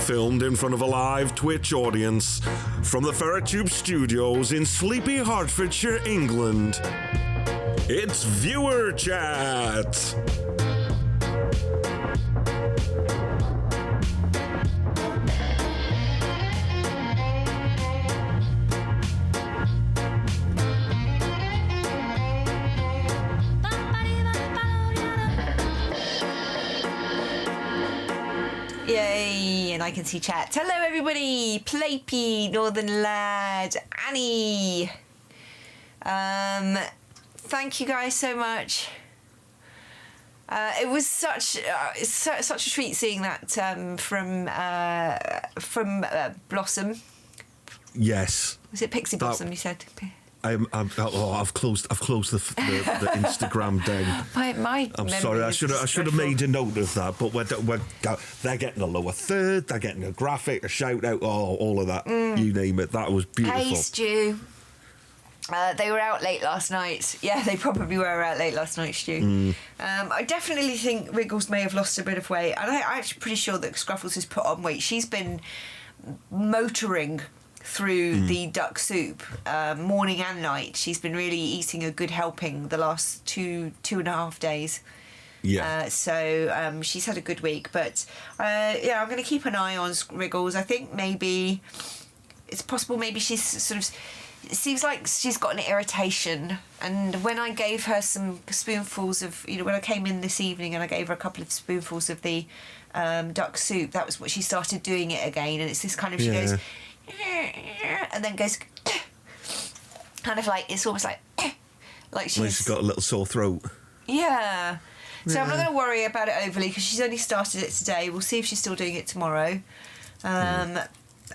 filmed in front of a live Twitch audience from the FerretTube studios in sleepy Hertfordshire, England. It's Viewer Chat! Yay, and I can see chat. Hello everybody, Plapey, Northern Lad, Annie. Thank you guys so much. It was such a treat seeing that from Blossom. Yes. Was it Pixie Blossom? You said. I've closed the Instagram down. I'm sorry. I should have made a note of that. But they're getting a lower third. They're getting a graphic, a shout out, all of that. You name it. That was beautiful. Hey Stu. They were out late last night. Yeah, they probably were out late last night, Stu. I definitely think Wriggles may have lost a bit of weight, and I'm actually pretty sure that Scruffles has put on weight. She's been motoring through the duck soup morning and night. She's been really eating a good helping the last two and a half days. Yeah. So she's had a good week, but yeah, I'm going to keep an eye on Wriggles. I think maybe it's possible. Maybe she's sort of. It seems like she's got an irritation, and when I gave her some spoonfuls of, when I came in this evening and I gave her a couple of spoonfuls of the duck soup, that was what she started doing it again, and it's this kind of, she goes, and then goes, kind of like, it's almost like she's got a little sore throat. Yeah. So I'm not going to worry about it overly, because she's only started it today. We'll see if she's still doing it tomorrow.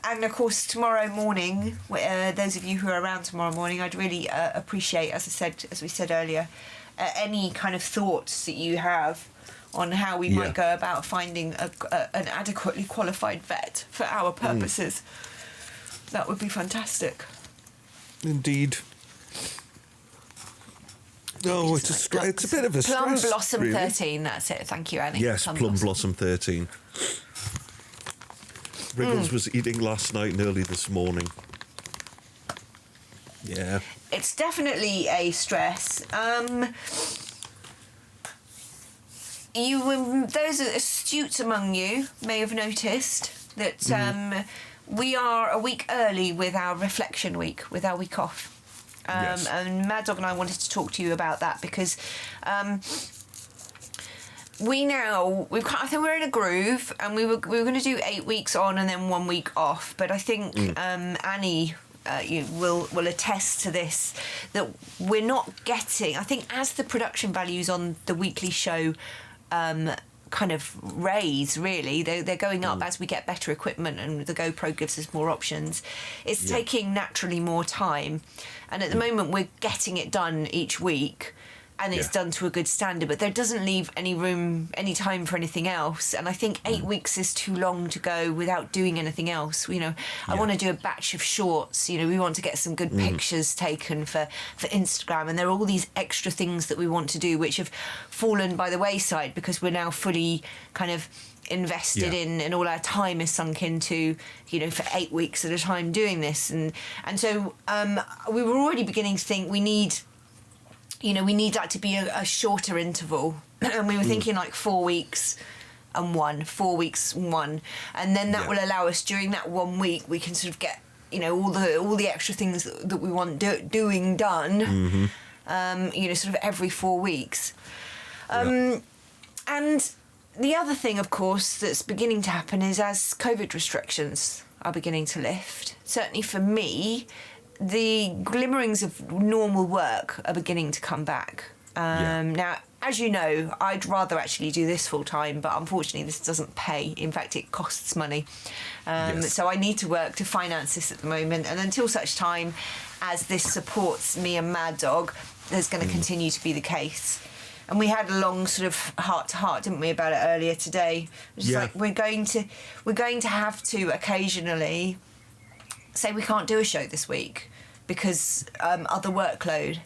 And of course, tomorrow morning, those of you who are around tomorrow morning, I'd really appreciate, as we said earlier, any kind of thoughts that you have on how we might go about finding an adequately qualified vet for our purposes. That would be fantastic. Indeed. No, it's a bit of a stress. Plum Blossom really. 13, that's it. Thank you, Annie. Yes, Plum Blossom 13. Wriggles was eating last night and early this morning. Yeah. It's definitely a stress. Those astute among you may have noticed that we are a week early with our reflection week, with our week off. Yes. And MahdDogg and I wanted to talk to you about that because I think we're in a groove, and we were going to do 8 weeks on and then 1 week off. But I think Annie you will attest to this, that we're not getting. I think as the production values on the weekly show kind of raise, really, they're going up as we get better equipment and the GoPro gives us more options. It's taking naturally more time, and at the moment we're getting it done each week. And it's done to a good standard, but there doesn't leave any time for anything else. And I think 8 weeks is too long to go without doing anything else. I want to do a batch of shorts. We want to get some good pictures taken for Instagram. And there are all these extra things that we want to do, which have fallen by the wayside because we're now fully kind of invested in, and all our time is sunk into, for 8 weeks at a time doing this. And so we were already beginning to think we need that to be a shorter interval. And we were thinking like 4 weeks and 1, 4 weeks and 1. And then that will allow us, during that 1 week, we can sort of get, all the extra things that we want doing done, sort of every 4 weeks. And the other thing, of course, that's beginning to happen is as COVID restrictions are beginning to lift, certainly for me, the glimmerings of normal work are beginning to come back. Now, as you know, I'd rather actually do this full time, but unfortunately this doesn't pay. In fact, it costs money. So I need to work to finance this at the moment. And until such time as this supports me and MahdDogg, there's going to continue to be the case. And we had a long sort of heart-to-heart, didn't we, about it earlier today? Just like we're going to have to occasionally say we can't do a show this week because other workload.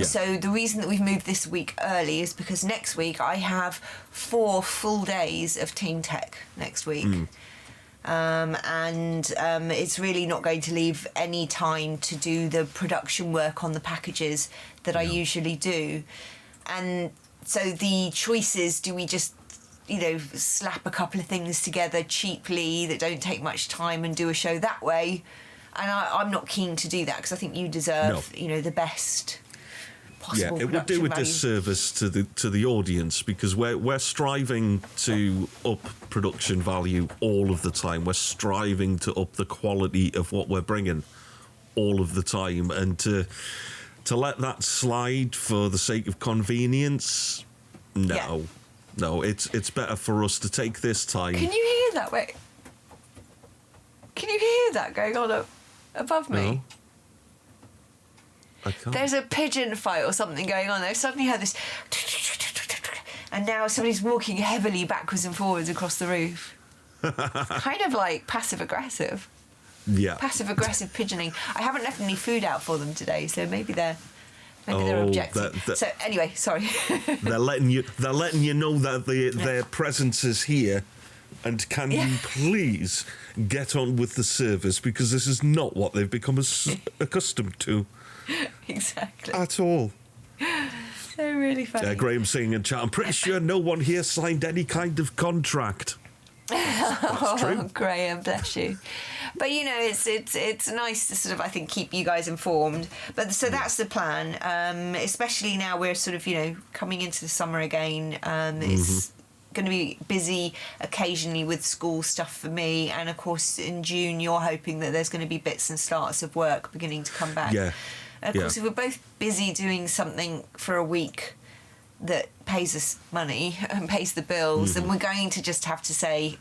So the reason that we've moved this week early is because next week I have 4 full days of Team Tech next week. and it's really not going to leave any time to do the production work on the packages that I usually do. And so the choice is, do we just, you know, slap a couple of things together cheaply that don't take much time and do a show that way? And I'm not keen to do that, because I think you deserve, you know, the best possible it would do a disservice to the audience, because we're striving to up production value all of the time. We're striving to up the quality of what we're bringing all of the time, and to let that slide for the sake of convenience, no, it's better for us to take this time. Can you hear that? Wait, can you hear that going on above me? No. I can't. There's a pigeon fight or something going on. I suddenly heard this, and now somebody's walking heavily backwards and forwards across the roof. Kind of like passive-aggressive. Yeah. Passive-aggressive pigeoning. I haven't left any food out for them today, so maybe they're objecting. So anyway, sorry. they're letting you know that their presence is here, and can you please get on with the service, because this is not what they've become accustomed to. Exactly. At all. They're really funny. Graham saying in chat, I'm pretty sure no one here signed any kind of contract. That's true. Graham, bless you. But you know, it's nice to sort of, I think, keep you guys informed. But so that's the plan. Especially now we're sort of, you know, coming into the summer again. It's going to be busy occasionally with school stuff for me, and of course in June you're hoping that there's going to be bits and starts of work beginning to come back. And of course, if we're both busy doing something for a week that pays us money and pays the bills, then we're going to just have to say,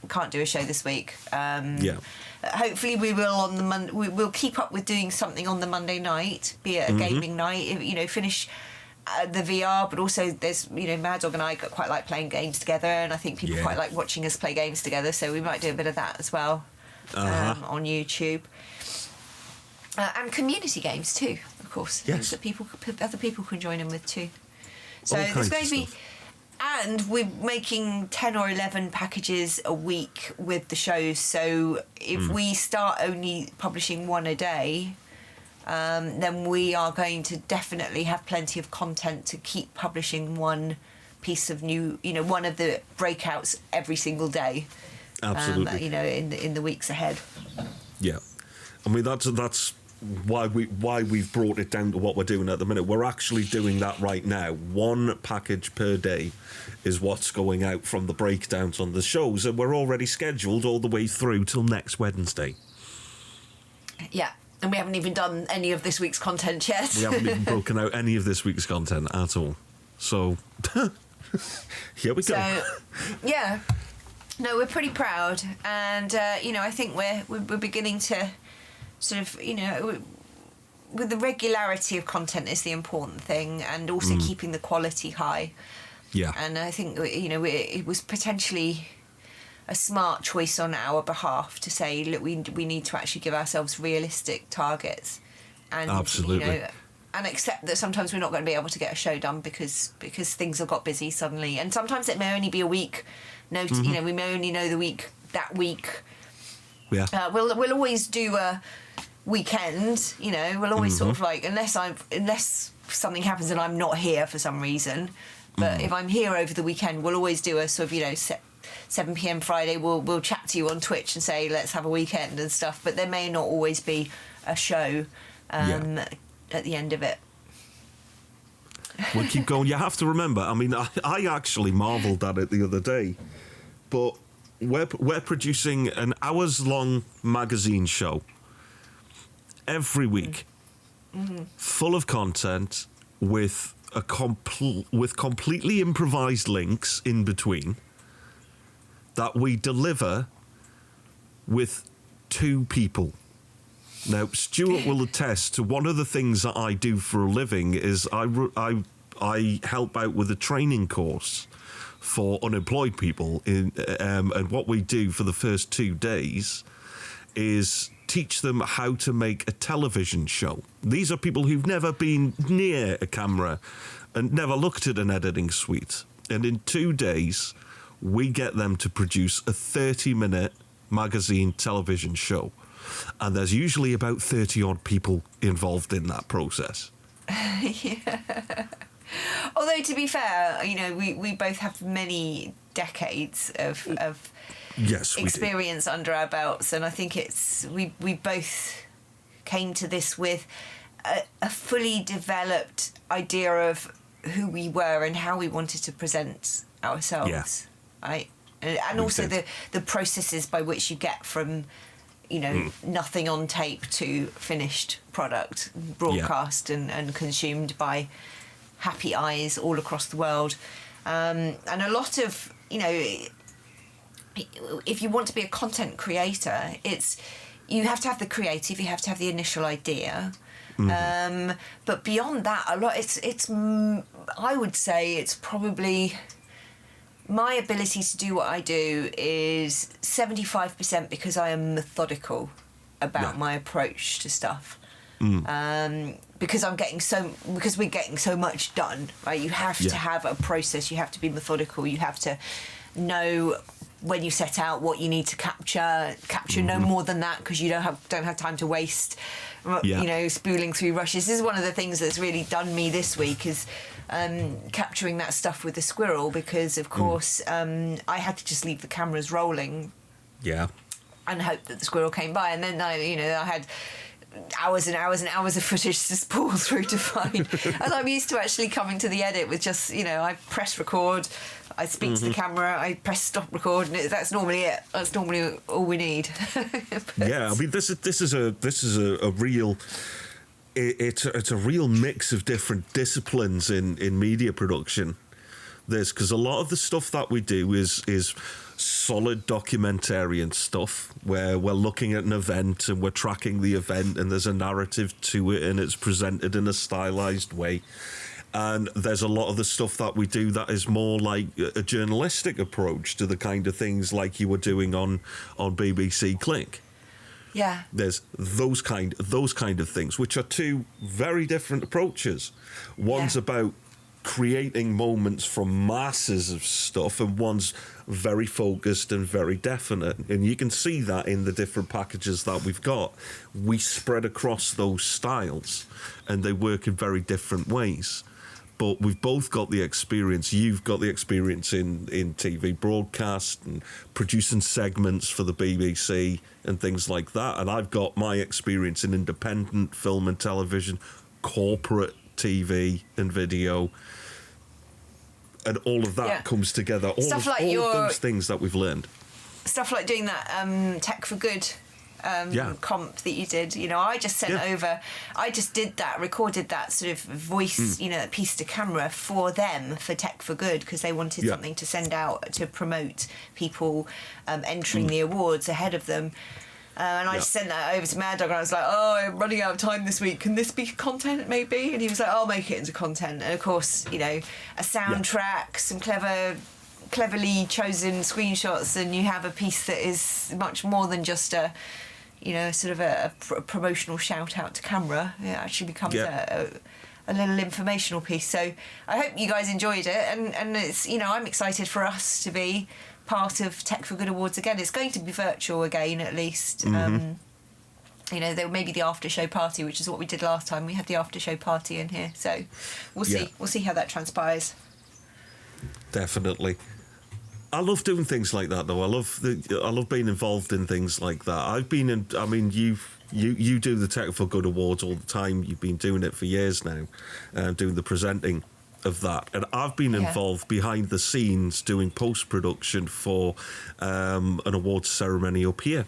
can't do a show this week. Hopefully we will on the we'll keep up with doing something on the Monday night, be it a gaming night, you know, finish the VR, but also there's, you know, MahdDogg and I quite like playing games together, and I think people quite like watching us play games together, so we might do a bit of that as well on YouTube. And community games too, of course. Yes. That other people can join in with too. So all there's going kinds to be, of stuff. and we're making 10 or 11 packages a week with the shows. So if we start only publishing one a day, then we are going to definitely have plenty of content to keep publishing one piece of new, you know, one of the breakouts every single day. Absolutely. You know, in the weeks ahead. Yeah, I mean that's why we've brought it down to what we're doing at the minute. We're actually doing that right now. One package per day is what's going out from the breakdowns on the shows, and we're already scheduled all the way through till next Wednesday. Yeah. And we haven't even done any of this week's content yet. We haven't even broken out any of this week's content at all. So, here we go. So, yeah. No, we're pretty proud. And, you know, I think we're beginning to sort of, you know, with the regularity of content is the important thing, and also keeping the quality high. Yeah. And I think, you know, it was potentially a smart choice on our behalf to say, look, we need to actually give ourselves realistic targets, and absolutely, you know, and accept that sometimes we're not going to be able to get a show done because things have got busy suddenly, and sometimes it may only be a week. You know, we may only know that week. Yeah. We'll always do a weekend. You know, we'll always sort of like, unless something happens and I'm not here for some reason. But if I'm here over the weekend, we'll always do a sort of, you know, 7 p.m. Friday, we'll chat to you on Twitch and say, let's have a weekend and stuff. But there may not always be a show at the end of it. We'll keep going. You have to remember, I mean, I actually marvelled at it the other day, but we're producing an hours-long magazine show every week, full of content with completely improvised links in between, that we deliver with 2 people. Now, Stuart will attest to one of the things that I do for a living is I help out with a training course for unemployed people, and what we do for the first 2 days is teach them how to make a television show. These are people who've never been near a camera and never looked at an editing suite. And in 2 days, we get them to produce a 30-minute magazine, television show. And there's usually about 30-odd people involved in that process. Yeah. Although, to be fair, you know, we both have many decades of yes, experience under our belts, and I think we both came to this with a fully developed idea of who we were and how we wanted to present ourselves, right? And also the processes by which you get from, you know, nothing on tape to finished product, broadcast and consumed by happy eyes all across the world. And a lot of, you know, if you want to be a content creator, you have to have the creative, you have to have the initial idea. But beyond that, a lot, I would say it's probably my ability to do what I do is 75% because I am methodical about my approach to stuff. Because we're getting so much done, right? You have to have a process. You have to be methodical. You have to know when you set out what you need to capture no more than that, because you don't have time to waste. You know, spooling through rushes. This is one of the things that's really done me this week is capturing that stuff with the squirrel, because of course I had to just leave the cameras rolling. Yeah. And hope that the squirrel came by, and then I had hours and hours and hours of footage to pull through to find. And I'm used to actually coming to the edit with just, you know, I press record, I speak to the camera, I press stop record, and that's normally it. That's normally all we need. Yeah, I mean, this is a real. It's a real mix of different disciplines in media production. Because a lot of the stuff that we do is solid documentarian stuff where we're looking at an event and we're tracking the event and there's a narrative to it and it's presented in a stylized way. And there's a lot of the stuff that we do that is more like a journalistic approach to the kind of things like you were doing on BBC Click. Yeah. There's those kind of things, which are two very different approaches. One's about creating moments from masses of stuff, and one's very focused and very definite. And you can see that in the different packages that we've got. We spread across those styles, and they work in very different ways. But we've both got the experience. You've got the experience in TV broadcast and producing segments for the BBC and things like that. And I've got my experience in independent film and television, corporate TV and video, and all of that comes together. All of those things that we've learned. Stuff like doing that Tech for Good comp that you did. You know, I just sent over. I just did that, recorded that sort of voice, you know, piece to camera for them for Tech for Good, because they wanted something to send out to promote people entering the awards ahead of them. And I sent that over to MahdDogg, and I was like, oh, I'm running out of time this week. Can this be content, maybe? And he was like, I'll make it into content. And, of course, you know, a soundtrack, some cleverly chosen screenshots, and you have a piece that is much more than just a, you know, sort of a promotional shout-out to camera. It actually becomes a little informational piece. So I hope you guys enjoyed it. And it's, you know, I'm excited for us to be part of Tech for Good Awards again. It's going to be virtual again, at least. You know, there may be the after show party, which is what we did last time. We had the after show party in here, so we'll see how that transpires. Definitely. I love doing things like that, though. I love being involved in things like that. I've been in. I mean, you do the Tech for Good Awards all the time. You've been doing it for years now, doing the presenting of that, and I've been involved behind the scenes doing post-production for an awards ceremony up here,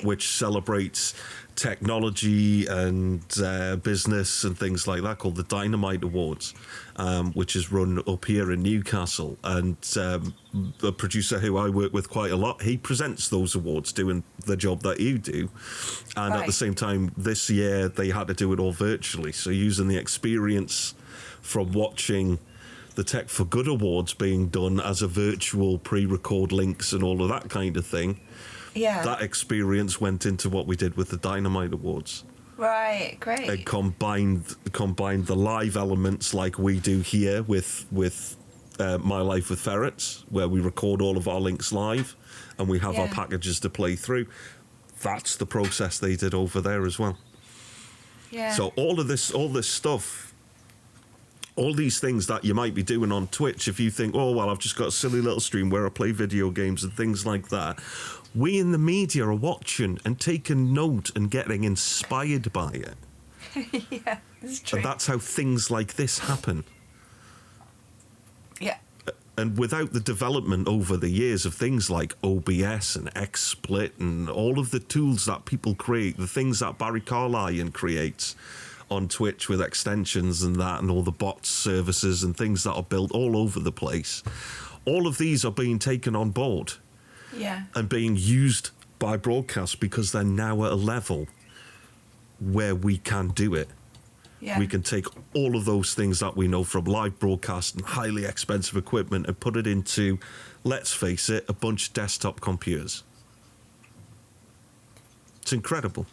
which celebrates technology and business and things like that, called the Dynamite Awards, which is run up here in Newcastle. And the producer who I work with quite a lot, he presents those awards, doing the job that you do. And at the same time, this year they had to do it all virtually, so using the experience from watching the Tech for Good Awards being done as a virtual pre-record links and all of that kind of thing. Yeah. That experience went into what we did with the Dynamite Awards. Right, great. It combined the live elements like we do here with My Life with Ferrets, where we record all of our links live and we have our packages to play through. That's the process they did over there as well. Yeah. So all this stuff, all these things that you might be doing on Twitch, if you think, oh, well, I've just got a silly little stream where I play video games and things like that, we in the media are watching and taking note and getting inspired by it. Yeah, it's true. And that's how things like this happen. Yeah. And without the development over the years of things like OBS and XSplit and all of the tools that people create, the things that Barry Carlyon creates on Twitch with extensions and that, and all the bots services and things that are built all over the place, all of these are being taken on board. Yeah. And being used by broadcast because they're now at a level where we can do it. Yeah. We can take all of those things that we know from live broadcast and highly expensive equipment and put it into, let's face it, a bunch of desktop computers. It's incredible.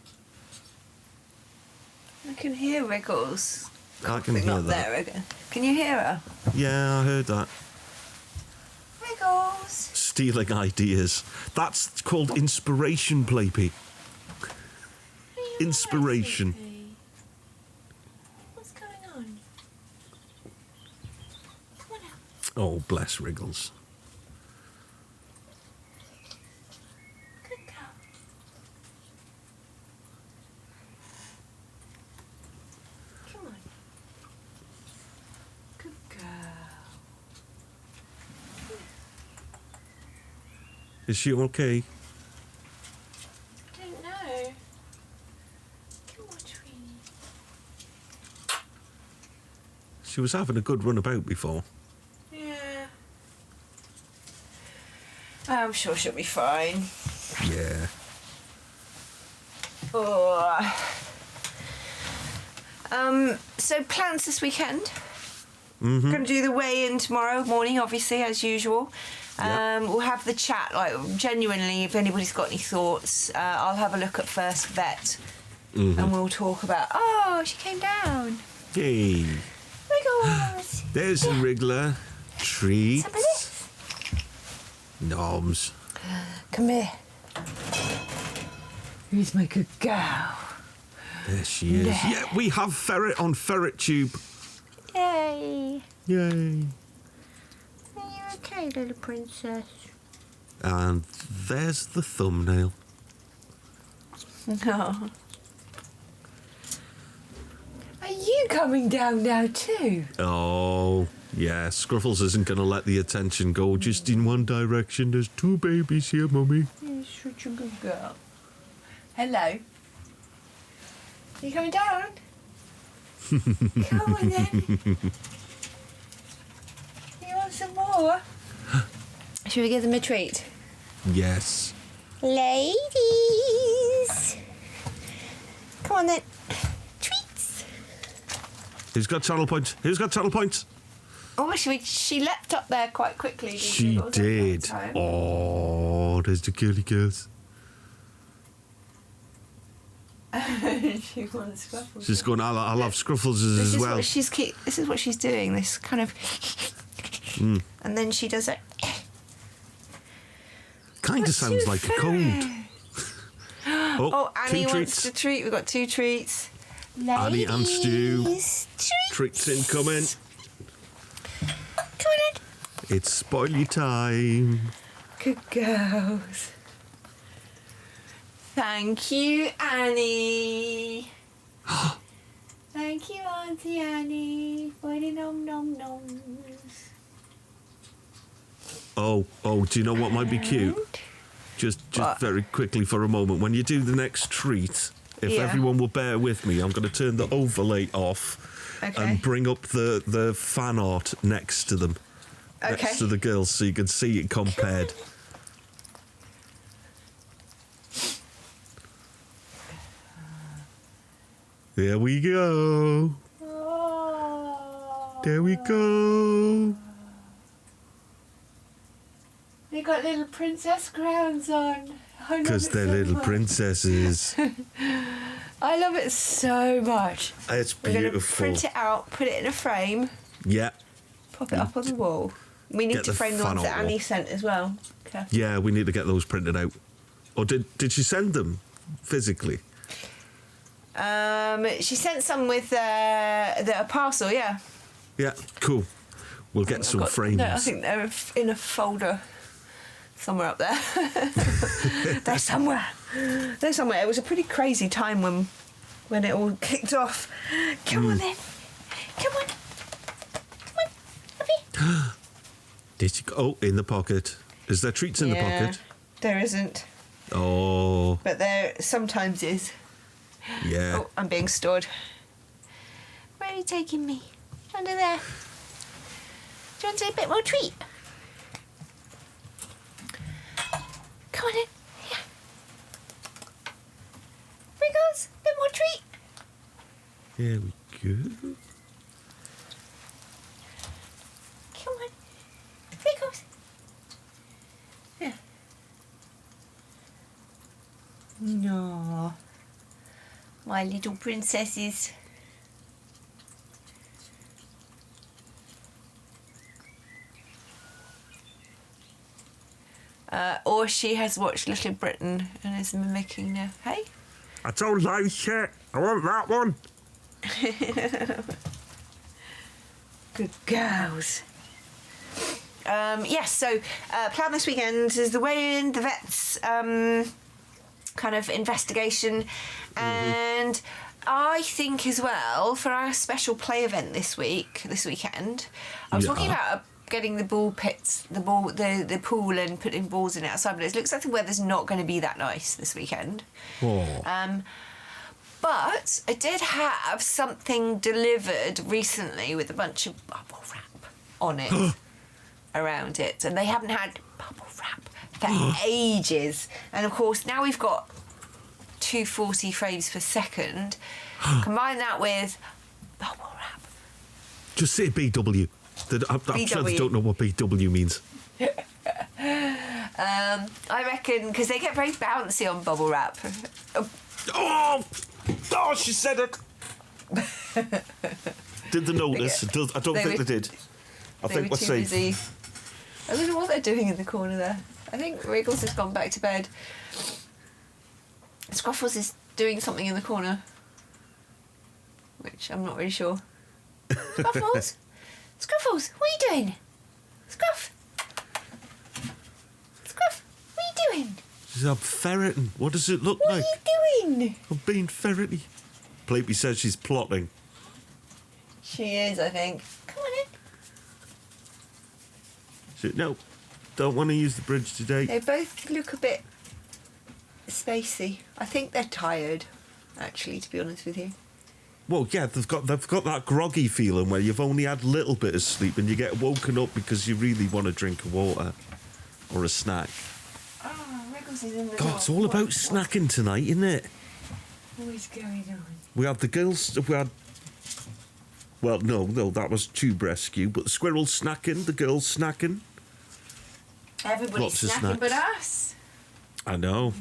I can hear Wriggles. I can hear that. There again. Can you hear her? Yeah, I heard that. Wriggles. Stealing ideas. That's called inspiration, Playpy. Inspiration. What's going on? Come on out. Oh, bless Wriggles. Good girl. Come on. Good girl. Is she okay? I don't know. Come on, Tweenie. She was having a good run about before. Yeah. I'm sure she'll be fine. Yeah. Oh. So plans this weekend? Mm-hmm. Going to do the weigh-in tomorrow morning, obviously, as usual. Yep. We'll have the chat, like, genuinely, if anybody's got any thoughts, I'll have a look at First Vet, and we'll talk about, oh, she came down. Hey. Wriggles. There's a Wriggler. Treats. Some of this. Noms. Come here. Who's my good girl? There she is. There. Yeah, we have Ferret on FerretTube. Yay. Yay. Are you okay, little princess? And there's the thumbnail. No. Are you coming down now too? Oh, yeah. Scruffles isn't going to let the attention go just in one direction. There's two babies here, Mummy. You're such a good girl. Hello. You coming down? Come on then. You want some more? Should we give them a treat? Yes. Ladies. Come on then. Treats. Who's got channel points? Who's got channel points? Oh, she leapt up there quite quickly. Didn't She did. Oh, there's the girly girls. She wants Scruffles. She's going, I'll have Scruffles as well. This is what she's doing. This kind of, and then she does it. Kind of sounds like a cold. Oh, Annie two wants treats. a treat. We've got two treats. Annie and Stu. Treats. Treats incoming. Come on in. It's spoily time. Good girls. Thank you, Annie. Thank you, Auntie Annie, for the nom-nom-noms. Oh, do you know what might be cute? Just What? very quickly for a moment. When you do the next treat, if Yeah. everyone will bear with me, I'm going to turn the overlay off and bring up the fan art next to them. Okay. Next to the girls so you can see it compared. There we go. Oh. There we go. They got little princess crowns on. Because they're little princesses. I love it so much. It's We're going to beautiful. print it out, put it in a frame, Yeah. pop it up on the wall. We need Get to the frame the fan ones that art Annie off. sent as well. Okay. Yeah, we need to get those printed out. Or did she send them physically? She sent some with a parcel, yeah. Yeah, cool. We'll get some frames. No, I think they're in a folder somewhere up there. They're somewhere. They're somewhere. It was a pretty crazy time when it all kicked off. Come on then. Come on. Come on. Puppy. Did you go? Oh, in the pocket. Is there treats in the pocket? There isn't. Oh. But there sometimes is. Yeah. Oh, I'm being stored. Where are you taking me? Under there. Do you want a bit more treat? Come on in. Yeah. Wriggles, bit more treat. Here we go. Come on. Wriggles. Yeah. No. My little princesses. Or she has watched Little Britain and is mimicking now. Hey? I don't like it. I want that one. Good girls. Yes, so plan this weekend is the weigh-in, the vets kind of investigation, and I think as well for our special play event this weekend, I was talking about getting the ball pits, the pool, and putting balls in it outside, but it looks like the weather's not going to be that nice this weekend. Oh. But I did have something delivered recently with a bunch of bubble wrap on it around it, and they haven't had bubble wrap for ages. And of course now we've got 240 frames per second. Combine that with bubble wrap. Just say BW. I'm sure they don't know what BW means. I reckon because they get very bouncy on bubble wrap. Oh, she said it. Did they notice? I don't think they did. I think we're safe. Busy. I don't know what they're doing in the corner there. I think Wriggles has gone back to bed. Scruffles is doing something in the corner, which I'm not really sure. Scruffles? Scruffles, what are you doing? Scruff? Scruff, what are you doing? I'm ferreting. What does it look like? What are you doing? I'm being ferrety. Pleepy says she's plotting. She is, I think. Come on in. No, don't want to use the bridge today. They both look a bit spacey. I think they're tired, actually, to be honest with you. Well, yeah, they've got that groggy feeling where you've only had a little bit of sleep and you get woken up because you really want a drink of water or a snack. Oh, Wriggles is in the God, it's all about snacking tonight, isn't it? What is going on? We had the girls. Well, no, that was Tube Rescue, but the squirrels snacking, the girls snacking. Everybody's snacking but us. I know.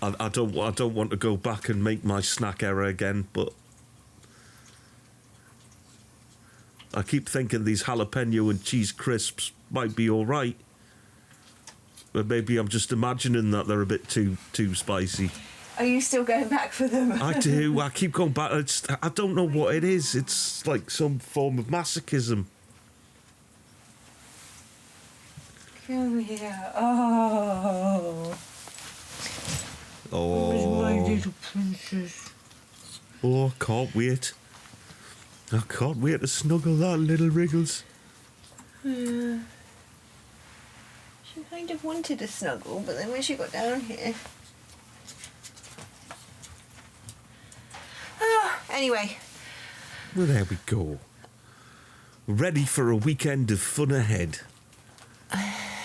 I don't want to go back and make my snack error again, but I keep thinking these jalapeno and cheese crisps might be all right. But maybe I'm just imagining that they're a bit too spicy. Are you still going back for them? I do. I keep going back. I don't know what it is. It's like some form of masochism. Come here. Oh. Oh. Where's my little princess? Oh, I can't wait. I can't wait to snuggle that little Wriggles. Yeah. She kind of wanted a snuggle, but then when she got down here... Oh, anyway. Well, there we go. Ready for a weekend of fun ahead.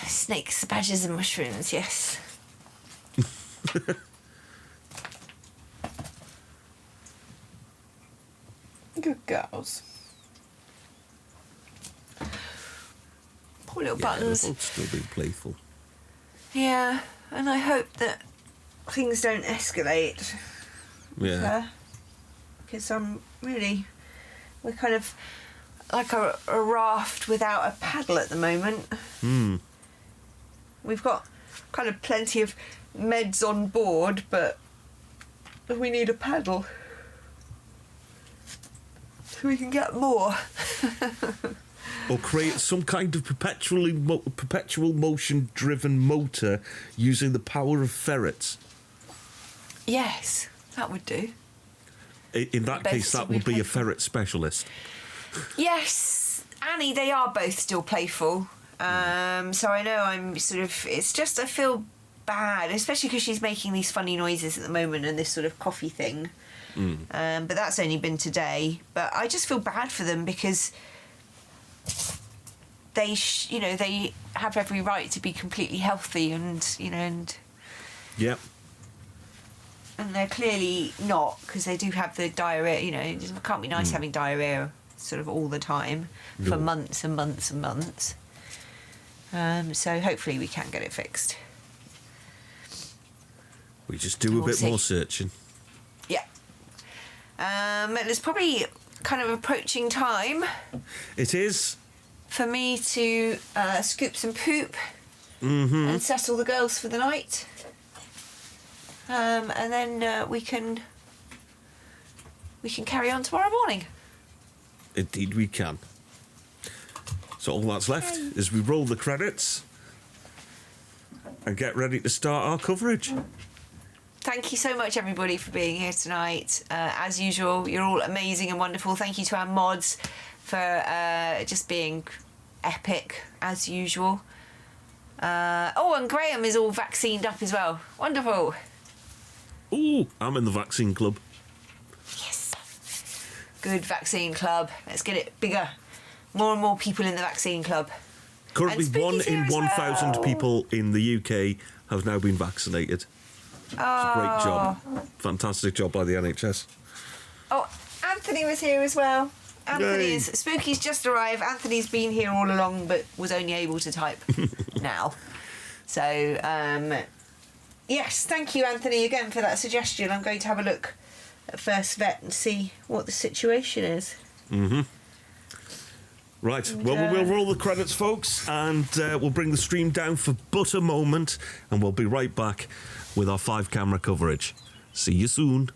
Snakes, badgers and mushrooms, yes. Good girls. Poor little buttons. They're both still being playful. Yeah, and I hope that things don't escalate. Yeah. Because we're kind of... like a raft without a paddle at the moment. We've got kind of plenty of meds on board, but we need a paddle so we can get more. Or create some kind of perpetual motion-driven motor using the power of ferrets. Yes, that would do. In that case, that would be a ferret specialist. Yes, Annie, they are both still playful. So I know I'm sort of... It's just I feel bad, especially because she's making these funny noises at the moment and this sort of coffee thing. But that's only been today. But I just feel bad for them because they, they have every right to be completely healthy and, and... Yep. And they're clearly not, because they do have the diarrhoea, it can't be nice having diarrhoea sort of all the time for months and months and months. So hopefully we can get it fixed. We just do a bit more searching. Yeah. It's probably kind of approaching time. It is. For me to scoop some poop and settle the girls for the night. And then we can carry on tomorrow morning. Indeed we can. So all that's left is we roll the credits and get ready to start our coverage. Thank you so much, everybody, for being here tonight. As usual, you're all amazing and wonderful. Thank you to our mods for just being epic, as usual. And Graham is all vaccinated up as well. Wonderful. Ooh, I'm in the vaccine club. Yes. Good vaccine club. Let's get it bigger. More and more people in the vaccine club. Currently, 1 in 1,000 people in the UK have now been vaccinated. It's a great job. Fantastic job by the NHS. Oh, Anthony was here as well. Spooky's just arrived. Anthony's been here all along, but was only able to type now. So, yes, thank you, Anthony, again for that suggestion. I'm going to have a look at First Vet and see what the situation is. Right, well, we'll roll the credits, folks, and we'll bring the stream down for but a moment, and we'll be right back with our 5-camera coverage. See you soon.